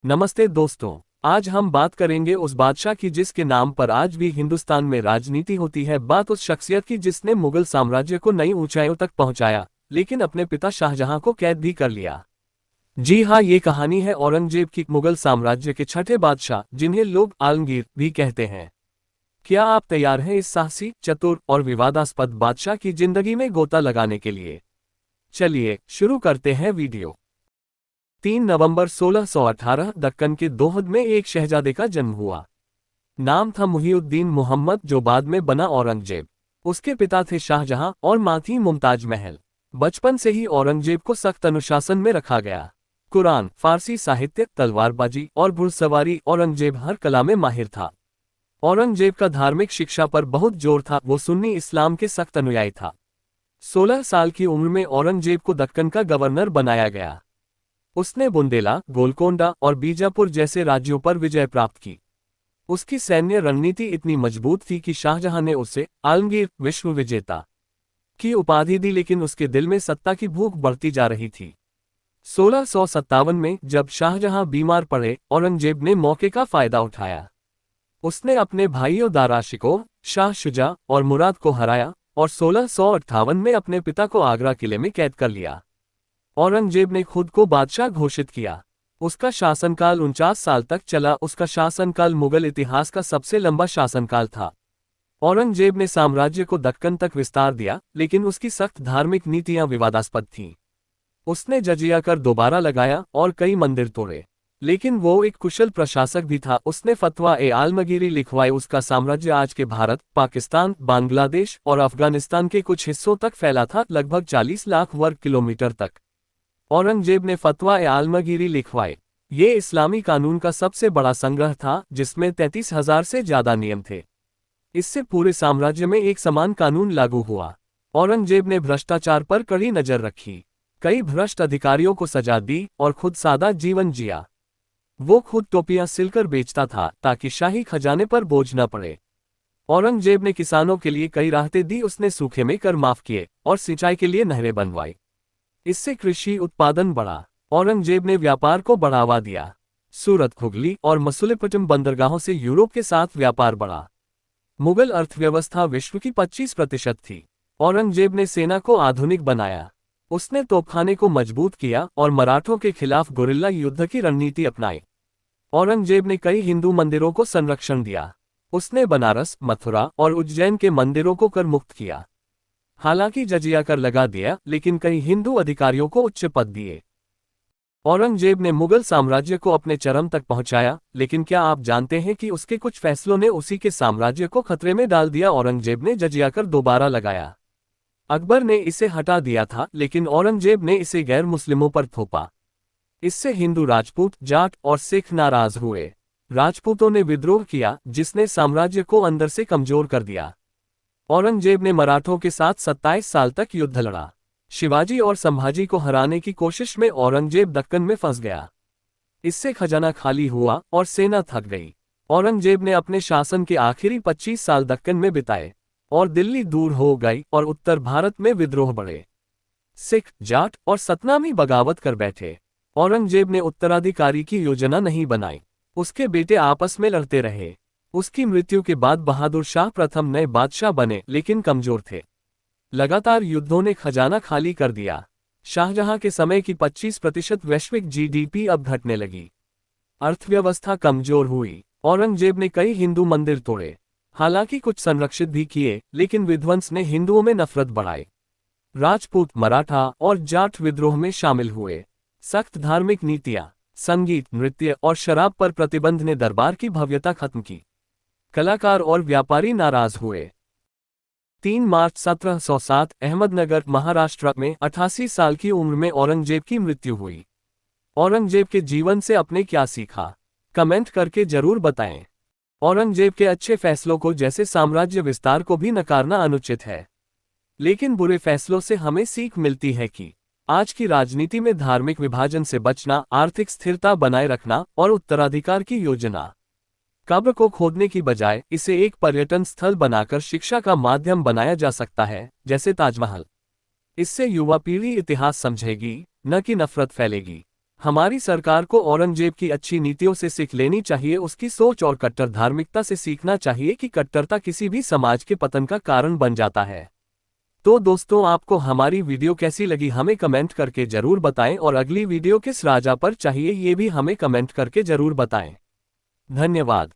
नमस्ते दोस्तों। आज हम बात करेंगे उस बादशाह की जिसके नाम पर आज भी हिंदुस्तान में राजनीति होती है। बात उस शख्सियत की जिसने मुगल साम्राज्य को नई ऊंचाइयों तक पहुंचाया, लेकिन अपने पिता शाहजहां को कैद भी कर लिया। जी हाँ, ये कहानी है औरंगजेब की, मुगल साम्राज्य के छठे बादशाह, जिन्हें लोग आलमगीर भी कहते हैं। क्या आप तैयार हैं इस साहसी, चतुर और विवादास्पद बादशाह की जिंदगी में गोता लगाने के लिए? चलिए शुरू करते हैं वीडियो। 3 नवंबर 1618 दक्कन के दोहद में एक शहजादे का जन्म हुआ। नाम था मुहिउद्दीन मोहम्मद, जो बाद में बना औरंगजेब। उसके पिता थे शाहजहां और मां थी मुमताज महल। बचपन से ही औरंगजेब को सख्त अनुशासन में रखा गया। कुरान, फारसी साहित्य, तलवारबाजी और घुड़सवारी, औरंगजेब हर कला में माहिर था। औरंगजेब का धार्मिक शिक्षा पर बहुत जोर था, वो सुन्नी इस्लाम के सख्त अनुयायी था। 16 साल की उम्र में औरंगजेब को दक्कन का गवर्नर बनाया गया। उसने बुंदेला, गोलकोंडा और बीजापुर जैसे राज्यों पर विजय प्राप्त की। उसकी सैन्य रणनीति इतनी मजबूत थी कि शाहजहां ने उसे आलमगीर, विश्व विजेता की उपाधि दी, लेकिन उसके दिल में सत्ता की भूख बढ़ती जा रही थी। 1657 में जब शाहजहां बीमार पड़े, औरंगजेब ने मौके का फायदा उठाया। उसने अपने भाइयों दारा शिकोह, शाह शुजा और मुराद को हराया और 1658 में अपने पिता को आगरा किले में कैद कर लिया। औरंगजेब ने खुद को बादशाह घोषित किया। उसका शासनकाल 49 साल तक चला। उसका शासनकाल मुगल इतिहास का सबसे लंबा शासनकाल था। औरंगजेब ने साम्राज्य को दक्कन तक विस्तार दिया, लेकिन उसकी सख्त धार्मिक नीतियां विवादास्पद थीं। उसने जजिया कर दोबारा लगाया और कई मंदिर तोड़े, लेकिन वो एक कुशल प्रशासक भी था। उसने फतवा-ए-आलमगीरी लिखवाए। उसका साम्राज्य आज के भारत, पाकिस्तान, बांग्लादेश और अफगानिस्तान के कुछ हिस्सों तक फैला था, लगभग 40 लाख वर्ग किलोमीटर तक। औरंगजेब ने फतवा-ए-आलमगीरी लिखवाए। ये इस्लामी कानून का सबसे बड़ा संग्रह था, जिसमें 33,000 से ज्यादा नियम थे। इससे पूरे साम्राज्य में एक समान कानून लागू हुआ। औरंगजेब ने भ्रष्टाचार पर कड़ी नजर रखी। कई भ्रष्ट अधिकारियों को सजा दी और खुद सादा जीवन जिया। वो खुद टोपियां सिलकर बेचता था ताकि शाही खजाने पर बोझ न पड़े। औरंगजेब ने किसानों के लिए कई राहतें दी। उसने सूखे में कर माफ किए और सिंचाई के लिए नहरें बनवाई। इससे कृषि उत्पादन बढ़ा। औरंगजेब ने व्यापार को बढ़ावा दिया। सूरत, हुगली और मसुलिपट्टनम बंदरगाहों से यूरोप के साथ व्यापार बढ़ा। मुगल अर्थव्यवस्था विश्व की 25% थी। औरंगजेब ने सेना को आधुनिक बनाया। उसने तोपखाने को मजबूत किया और मराठों के खिलाफ गुरिल्ला युद्ध की रणनीति अपनाई। औरंगजेब ने कई हिंदू मंदिरों को संरक्षण दिया। उसने बनारस, मथुरा और उज्जैन के मंदिरों को कर मुक्त किया। हालांकि जजिया कर लगा दिया, लेकिन कई हिंदू अधिकारियों को उच्च पद दिए। औरंगजेब ने मुगल साम्राज्य को अपने चरम तक पहुंचाया, लेकिन क्या आप जानते हैं कि उसके कुछ फैसलों ने उसी के साम्राज्य को खतरे में डाल दिया? औरंगजेब ने जजिया कर दोबारा लगाया। अकबर ने इसे हटा दिया था, लेकिन औरंगजेब ने इसे गैर मुस्लिमों पर थोपा। इससे हिंदू, राजपूत, जाट और सिख नाराज हुए। राजपूतों ने विद्रोह किया, जिसने साम्राज्य को अंदर से कमजोर कर दिया। औरंगजेब ने मराठों के साथ 27 साल तक युद्ध लड़ा। शिवाजी और संभाजी को हराने की कोशिश में औरंगजेब दक्कन में फंस गया। इससे खजाना खाली हुआ और सेना थक गई। औरंगजेब ने अपने शासन के आखिरी 25 साल दक्कन में बिताए और दिल्ली दूर हो गई और उत्तर भारत में विद्रोह बढ़े। सिख, जाट और सतनामी बगावत कर बैठे। औरंगजेब ने उत्तराधिकारी की योजना नहीं बनाई। उसके बेटे आपस में लड़ते रहे। उसकी मृत्यु के बाद बहादुर शाह प्रथम नए बादशाह बने, लेकिन कमजोर थे। लगातार युद्धों ने खजाना खाली कर दिया। शाहजहां के समय की 25% वैश्विक जीडीपी अब घटने लगी। अर्थव्यवस्था कमजोर हुई। औरंगजेब ने कई हिंदू मंदिर तोड़े। हालांकि कुछ संरक्षित भी किए, लेकिन विध्वंस ने हिंदुओं में नफरत बढ़ाई। राजपूत, मराठा और जाट विद्रोह में शामिल हुए। सख्त धार्मिक नीतियां, संगीत, नृत्य और शराब पर प्रतिबंध ने दरबार की भव्यता खत्म की। कलाकार और व्यापारी नाराज हुए। 3 मार्च 1707 अहमदनगर, महाराष्ट्र में 88 साल की उम्र में औरंगजेब की मृत्यु हुई। औरंगजेब के जीवन से आपने क्या सीखा? कमेंट करके जरूर बताएं। औरंगजेब के अच्छे फैसलों को, जैसे साम्राज्य विस्तार को, भी नकारना अनुचित है, लेकिन बुरे फैसलों से हमें सीख मिलती है कि आज की राजनीति में धार्मिक विभाजन से बचना, आर्थिक स्थिरता बनाए रखना और उत्तराधिकार की योजना। कब्र को खोदने की बजाय इसे एक पर्यटन स्थल बनाकर शिक्षा का माध्यम बनाया जा सकता है, जैसे ताजमहल। इससे युवा पीढ़ी इतिहास समझेगी, न कि नफरत फैलेगी। हमारी सरकार को औरंगजेब की अच्छी नीतियों से सीख लेनी चाहिए, उसकी सोच और कट्टर धार्मिकता से सीखना चाहिए कि कट्टरता किसी भी समाज के पतन का कारण बन जाता है। तो दोस्तों, आपको हमारी वीडियो कैसी लगी हमें कमेंट करके जरूर बताएं और अगली वीडियो किस राजा पर चाहिए ये भी हमें कमेंट करके जरूर बताएं। धन्यवाद।